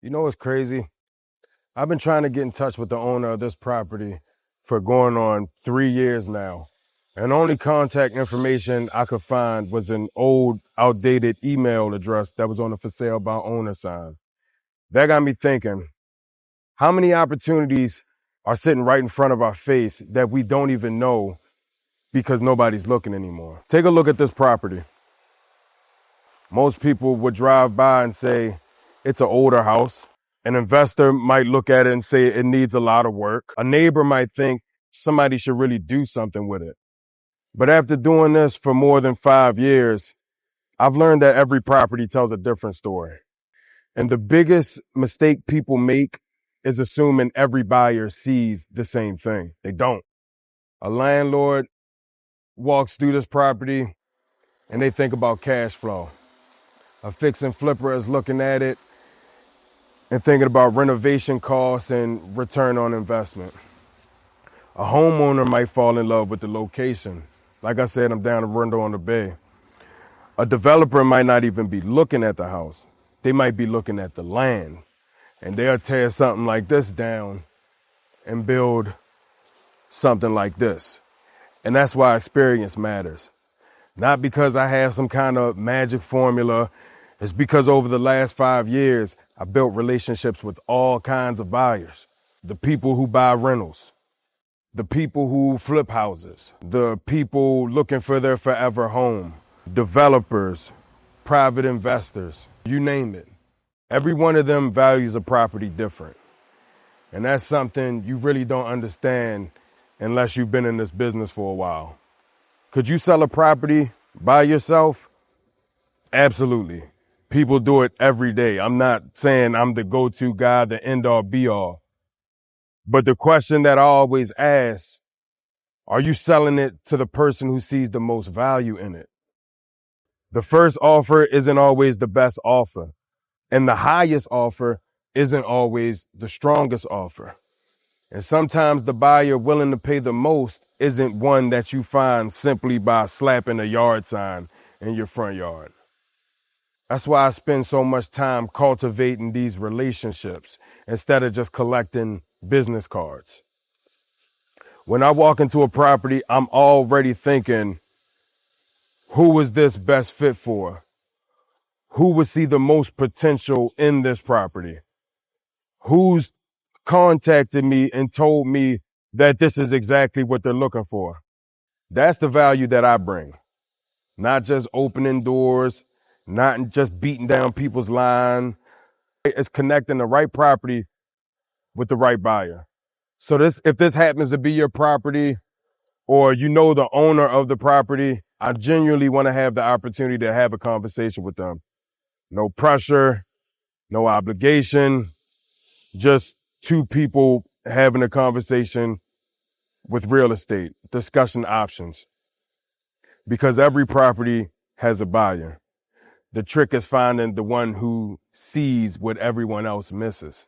You know what's crazy? I've been trying to get in touch with the owner of this property for going on 3 years now. And only contact information I could find was an old, outdated email address that was on the for sale by owner sign. That got me thinking, how many opportunities are sitting right in front of our face that we don't even know because nobody's looking anymore? Take a look at this property. Most people would drive by and say, it's an older house. An investor might look at it and say it needs a lot of work. A neighbor might think somebody should really do something with it. But after doing this for more than 5 years, I've learned that every property tells a different story. And the biggest mistake people make is assuming every buyer sees the same thing. They don't. A landlord walks through this property and they think about cash flow. A fix and flipper is looking at it and thinking about renovation costs and return on investment. A homeowner might fall in love with the location. Like I said, I'm down the window on the bay. A developer might not even be looking at the house. They might be looking at the land. And they'll tear something like this down and build something like this. And that's why experience matters. Not because I have some kind of magic formula. It's because over the last 5 years, I built relationships with all kinds of buyers. The people who buy rentals, the people who flip houses, the people looking for their forever home, developers, private investors, you name it. Every one of them values a property different. And that's something you really don't understand unless you've been in this business for a while. Could you sell a property by yourself? Absolutely. People do it every day. I'm not saying I'm the go-to guy, the end-all be-all. But the question that I always ask, are you selling it to the person who sees the most value in it? The first offer isn't always the best offer, and the highest offer isn't always the strongest offer. And sometimes the buyer willing to pay the most isn't one that you find simply by slapping a yard sign in your front yard. That's why I spend so much time cultivating these relationships instead of just collecting business cards. When I walk into a property, I'm already thinking, who is this best fit for? Who would see the most potential in this property? Who's contacted me and told me that this is exactly what they're looking for? That's the value that I bring. Not just opening doors, not just beating down people's line. It's connecting the right property with the right buyer. So if this happens to be your property or you know the owner of the property, I genuinely want to have the opportunity to have a conversation with them. No pressure, no obligation, just two people having a conversation with real estate, discussing options. Because every property has a buyer. The trick is finding the one who sees what everyone else misses.